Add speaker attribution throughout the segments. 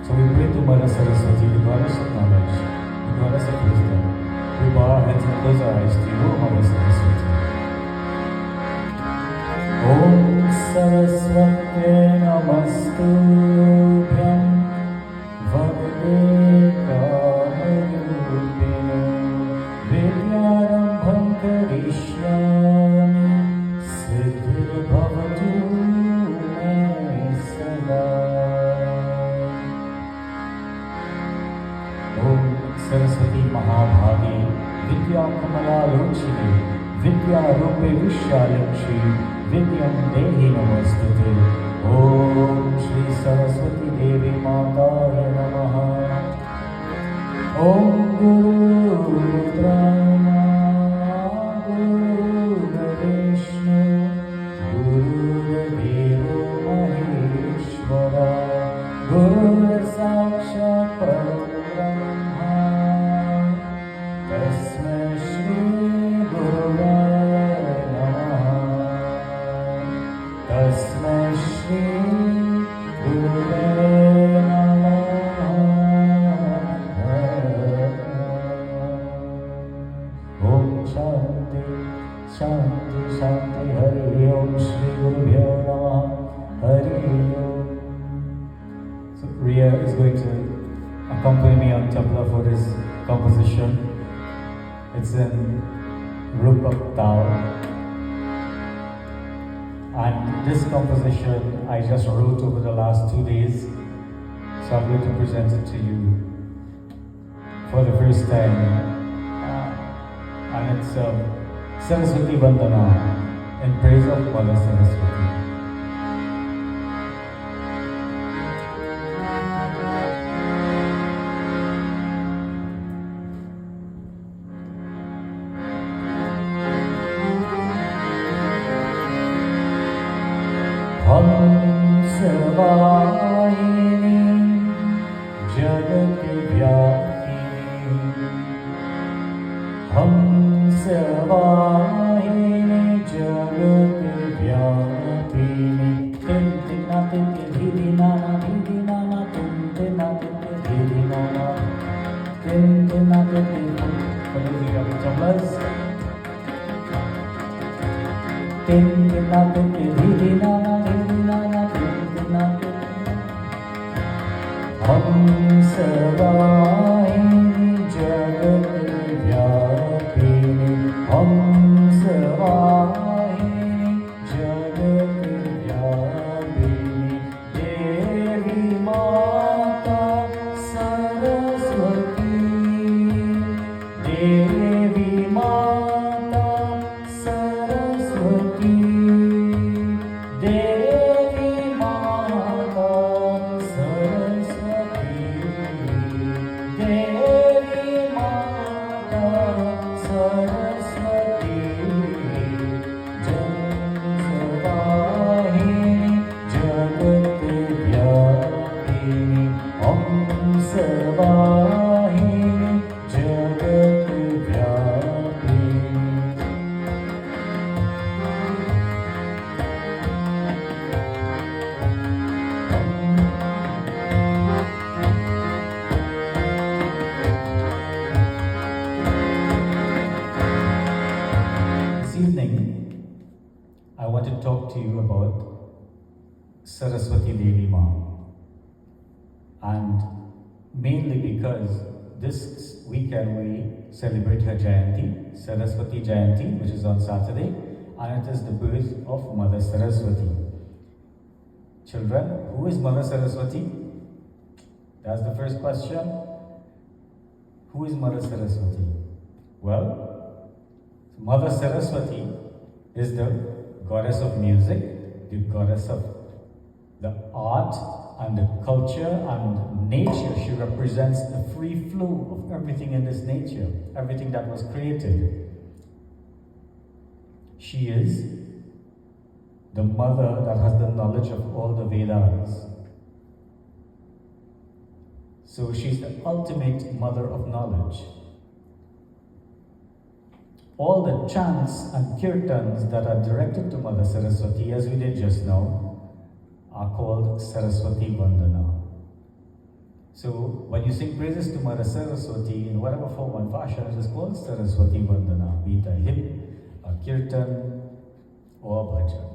Speaker 1: So we pray to Mother Saraswati, the goddess of knowledge, the goddess of wisdom. We bow our heads and close our eyes to you, Mother Saraswati. Om Saraswati Namastubhyam Vagade Kamarupino Vidyarambham Karishyami Siddhir Bhavatu Me Sada. Om Saraswati Mahabhagi Vidya Kamala Lochini Vidya Rupe Vishalakshi Vidyam Dehi Namastute. Om Shri Saraswati Devi Mataya Namaha. Om Guru Brahma Guru Vishnu Guru Deva Maheshwara Guru Sakshat Parabrahma Tasmai Shri Guruvaya Namaha. Tasmai Shri Guruvaya Namaha. Om Shanti Shanti Shanti Hari Om Shri Gurubhyo Namaha. Hari Om. So Riya is going to accompany me on tabla for this composition. It's in Rupak Tal. And this composition I just wrote over the last 2 days. So I'm going to present it to you for the first time. And it's Saraswati Vandana in praise of Mother Saraswati. Sarvayini Jagati Vyapini Ham Sarvayini Jagati Vyapini Tin Tina Tinti Dhidi Nana Dhidi Nana Tin Tina Tinti Dhidi Nana Tin Tina Tinti Tin Tina Tinti Dhidi Nana Ham Sarvayini Jagati Vyapini Ham Sarvayini Jagati Vyapini Devi Mata Saraswati Devi Mata Saraswati Devi Mata Saraswati Devi Mata Saraswati Sarvayini Jagati Vyapini Om Sarvayini Jagati Vyapini. This evening, I want to talk to you about Saraswati Devi Ma. And mainly because this weekend we celebrate her Jayanti, Saraswati Jayanti, which is on Saturday, and it is the birth of Mother Saraswati. Children, who is Mother Saraswati? That's the first question. Who is Mother Saraswati? Well, Mother Saraswati is the goddess of music, the goddess of the art and the culture and nature. She represents the free flow of everything in this nature, everything that was created. She is the mother that has the knowledge of all the Vedas. So she's the ultimate mother of knowledge. All the chants and kirtans that are directed to Mother Saraswati, as we did just now, are called Saraswati Vandana. So when you sing praises to Mother Saraswati in whatever form and fashion, it is called Saraswati Vandana, be it a hymn, a kirtan, or a bhajan.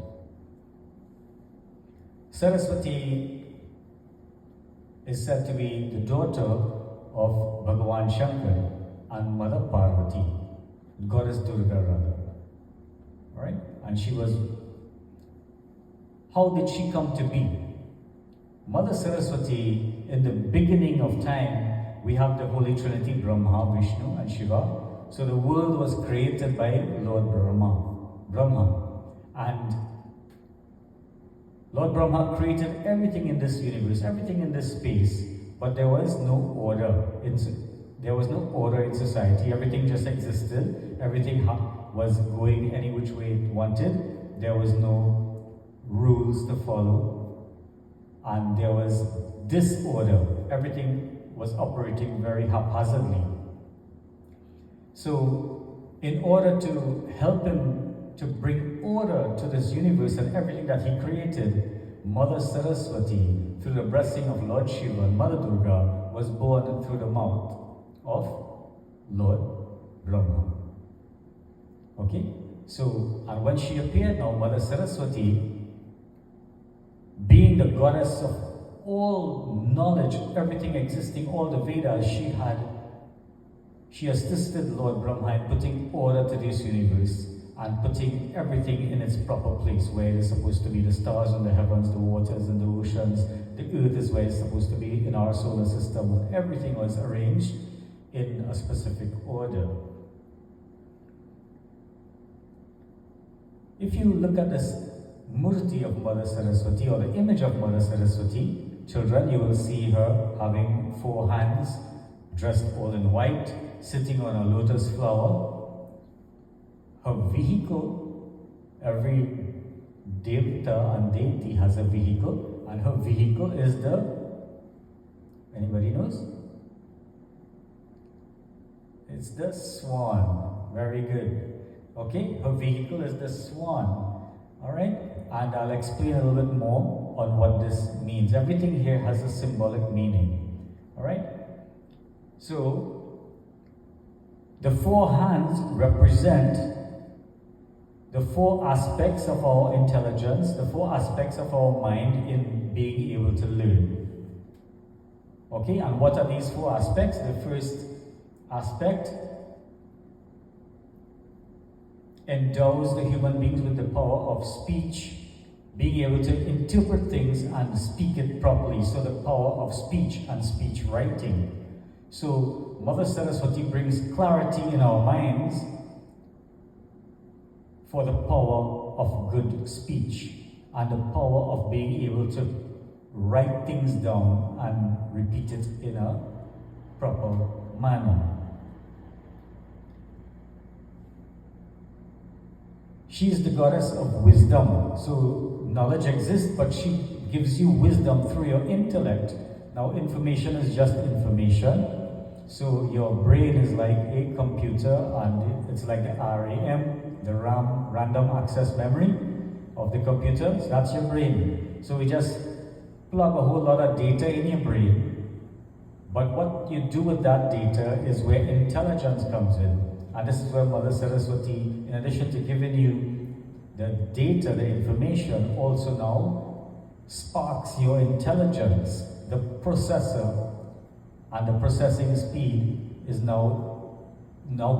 Speaker 1: Saraswati is said to be the daughter of Bhagavan Shankar and Mother Parvati, Goddess Durga rather. Alright? And she was, how did she come to be? Mother Saraswati, in the beginning of time, we have the Holy Trinity, Brahma, Vishnu and Shiva. So the world was created by Lord Brahma. And Lord Brahma created everything in this universe, everything in this space, but there was no order. There was no order in society. Everything just existed. Everything was going any which way it wanted. There was no rules to follow. And there was disorder. Everything was operating very haphazardly. So, in order to help him to bring order to this universe and everything that he created, Mother Saraswati, through the blessing of Lord Shiva and Mother Durga, was born through the mouth of Lord Brahma. Okay? So, and when she appeared now, Mother Saraswati, being the goddess of all knowledge, everything existing, all the Vedas, she assisted Lord Brahma in putting order to this universe and putting everything in its proper place, where it is supposed to be. The stars in the heavens, the waters and the oceans, the earth is where it's supposed to be in our solar system. Everything was arranged in a specific order. If you look at this murti of Mother Saraswati, or the image of Mother Saraswati, children, you will see her having 4 hands, dressed all in white, sitting on a lotus flower. Her vehicle, every devta and deity has a vehicle, and her vehicle is anybody knows? It's the swan. Very good. Okay, her vehicle is the swan. Alright, and I'll explain a little bit more on what this means. Everything here has a symbolic meaning. Alright, so the 4 hands represent the 4 aspects of our intelligence, the 4 aspects of our mind in being able to learn. Okay, and what are these 4 aspects? The first aspect endows the human beings with the power of speech, being able to interpret things and speak it properly. So the power of speech and speech writing. So Mother Saraswati brings clarity in our minds for the power of good speech and the power of being able to write things down and repeat it in a proper manner. She is the goddess of wisdom. So knowledge exists, but she gives you wisdom through your intellect. Now information is just information. So your brain is like a computer, and it's like the RAM, the RAM, random access memory of the computer. So that's your brain. So we just plug a whole lot of data in your brain. But what you do with that data is where intelligence comes in. And this is where Mother Saraswati, in addition to giving you the data, the information, also now sparks your intelligence. The processor and the processing speed is now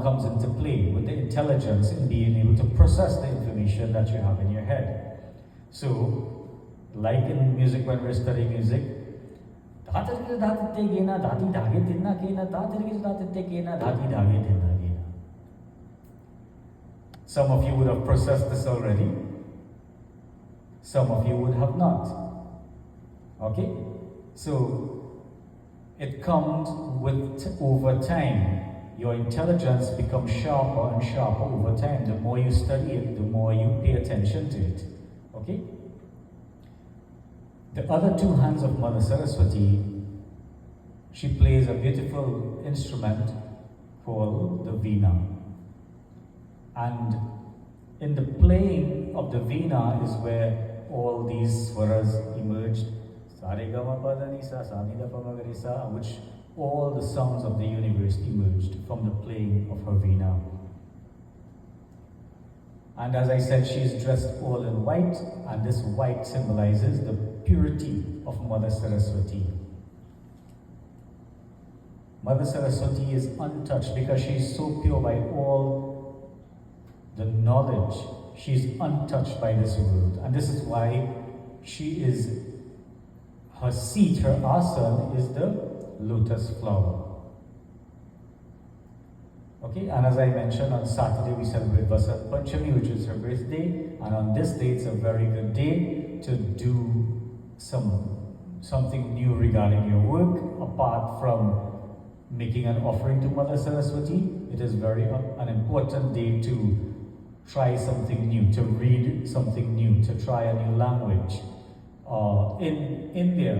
Speaker 1: comes into play with the intelligence in being able to process the information that you have in your head. So, like in music, when we're studying music, some of you would have processed this already. Some of you would have not. Okay? So, it comes with over time. Your intelligence becomes sharper and sharper over time. The more you study it, the more you pay attention to it. Okay? The other 2 hands of Mother Saraswati, she plays a beautiful instrument called the veena. And in the playing of the veena is where all these swaras emerged, Sa-re-ga-ma-pa-da-ni-sa, sa-ni-da-pa-ma-ga-re-sa, which all the sounds of the universe emerged from the playing of her veena. And as I said, she is dressed all in white, and this white symbolizes the purity of Mother Saraswati. Mother Saraswati is untouched because she is so pure by all the knowledge. She is untouched by this world. And this is why her seat, her asana is the lotus flower. Okay, and as I mentioned, on Saturday we celebrate Vasant Panchami, which is her birthday, and on this day it's a very good day to do something new regarding your work. Apart from making an offering to Mother Saraswati, it is an important day to try something new, to read something new, to try a new language. In India,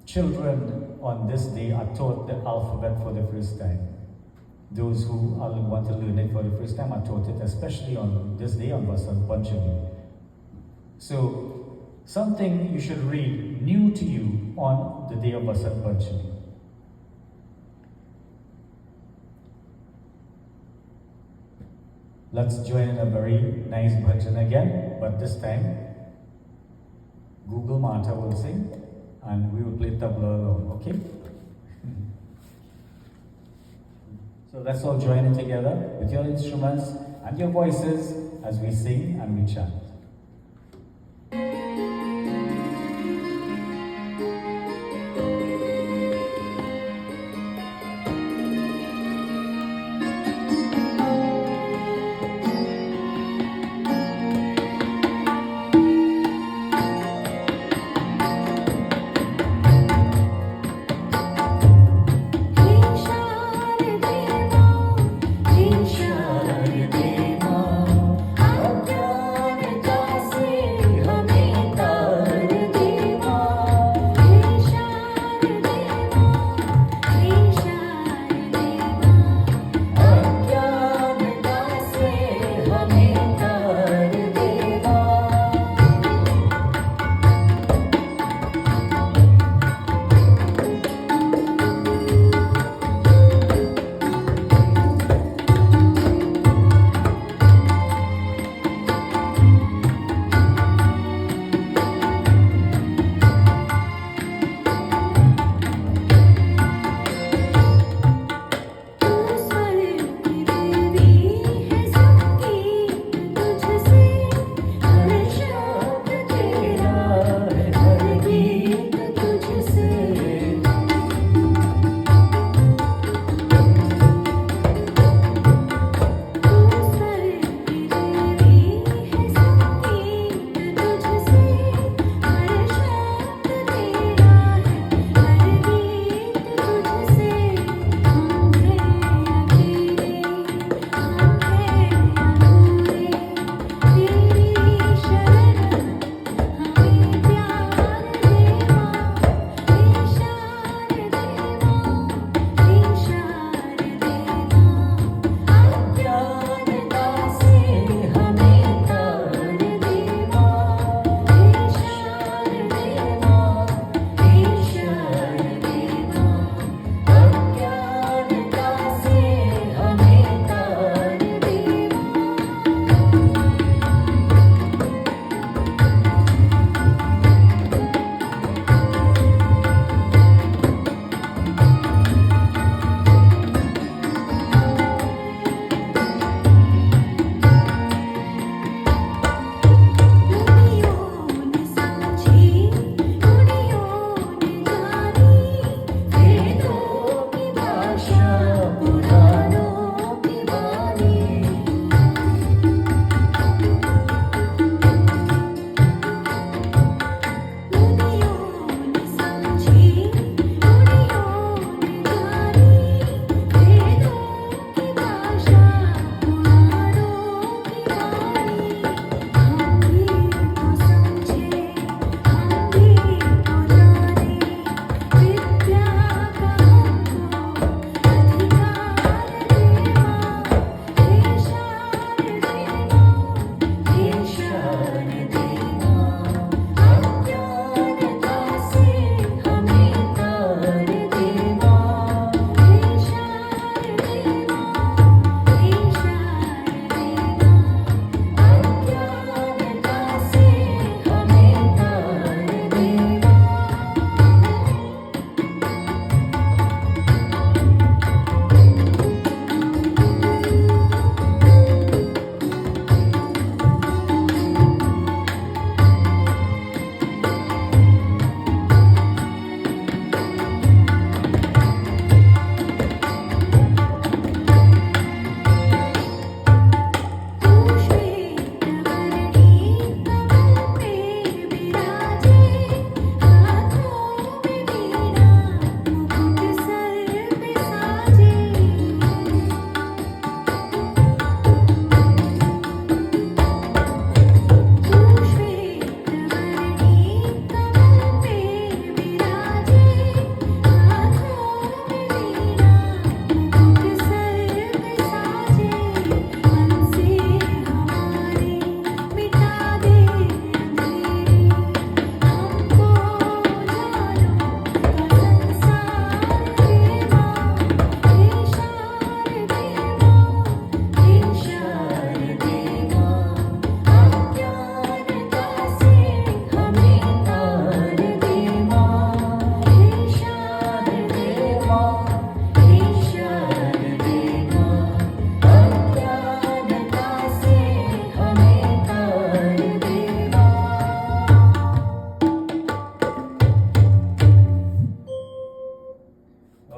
Speaker 1: children on this day are taught the alphabet for the first time. Those who want to learn it for the first time are taught it, especially on this day, on Vasant Panchami. So, something you should read new to you on the day of Vasant Panchami. Let's join in a very nice bhajan again, but this time Google Mata will sing and we will play tabla alone, okay? So let's all join in together with your instruments and your voices as we sing and we chant.
Speaker 2: Jai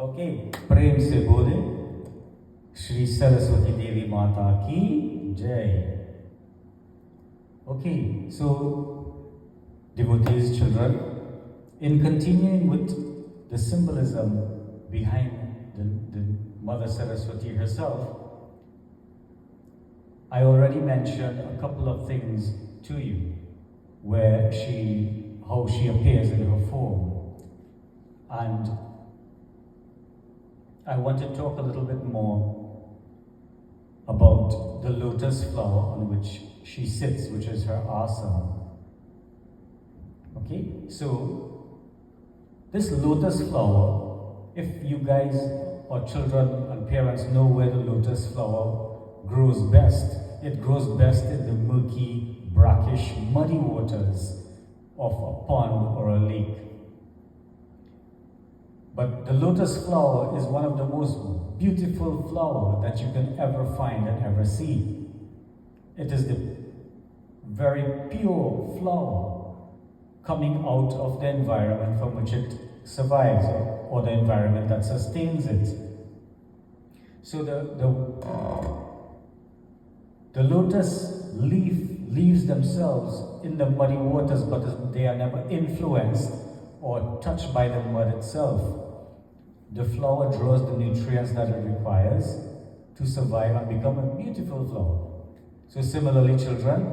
Speaker 1: okay, प्रेम से बोले श्री सरस्वती देवी माता की जय. Okay, so devotees, children, in continuing with the symbolism behind the Mother Saraswati herself, I already mentioned a couple of things to you, how she appears in her form. And I want to talk a little bit more about the lotus flower on which she sits, which is her asana. Okay, so this lotus flower, if you guys or children and parents know where the lotus flower grows best, it grows best in the murky, brackish, muddy waters of a pond or a lake. But the lotus flower is one of the most beautiful flowers that you can ever find and ever see. It is the very pure flower coming out of the environment from which it survives, or the environment that sustains it. So the lotus leaves themselves in the muddy waters, but they are never influenced or touched by the mud itself. The flower draws the nutrients that it requires to survive and become a beautiful flower. So similarly, children,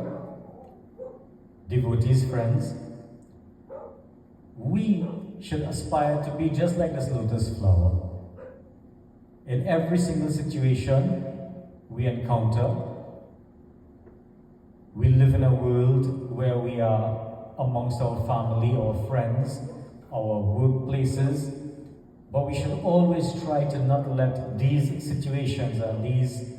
Speaker 1: devotees, friends, we should aspire to be just like this lotus flower. In every single situation we encounter, we live in a world where we are amongst our family, our friends, our workplaces, but we should always try to not let these situations and these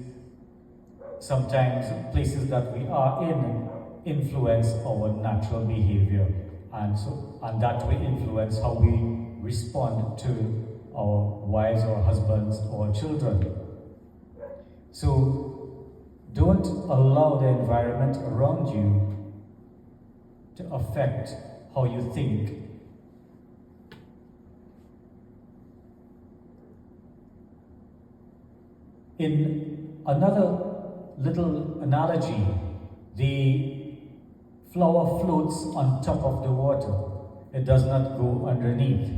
Speaker 1: sometimes places that we are in influence our natural behavior, and that will influence how we respond to our wives or husbands or children. So don't allow the environment around you to affect how you think. In another little analogy, the flower floats on top of the water. It does not go underneath.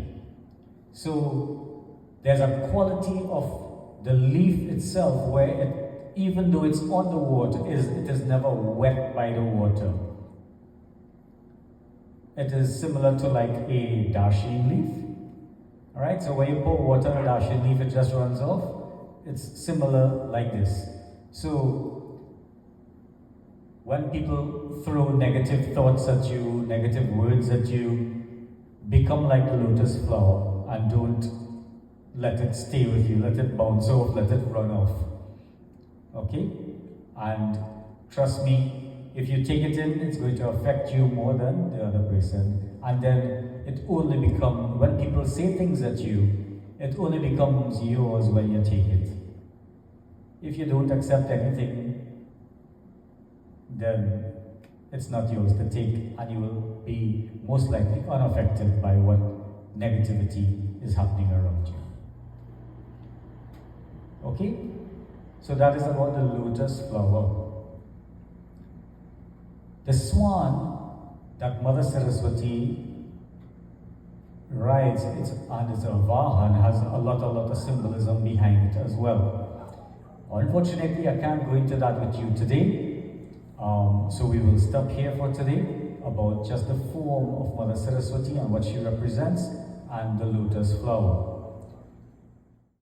Speaker 1: So there's a quality of the leaf itself where even though it's on the water, it is never wet by the water. It is similar to like a dashin leaf. Alright, so when you pour water on a dashin leaf, it just runs off. It's similar like this. So when people throw negative thoughts at you, negative words at you, become like the lotus flower and don't let it stay with you. Let it bounce off, let it run off. Okay? And trust me, if you take it in, it's going to affect you more than the other person. And then it only becomes, when people say things at you, it only becomes yours when you take it. If you don't accept anything, then it's not yours to take, and you will be most likely unaffected by what negativity is happening around you. Okay? So that is about the lotus flower. The swan that Mother Saraswati rides, and it's a vahan, has a lot of symbolism behind it as well. Unfortunately, I can't go into that with you today. So we will stop here for today about just the form of Mother Saraswati and what she represents and the lotus flower.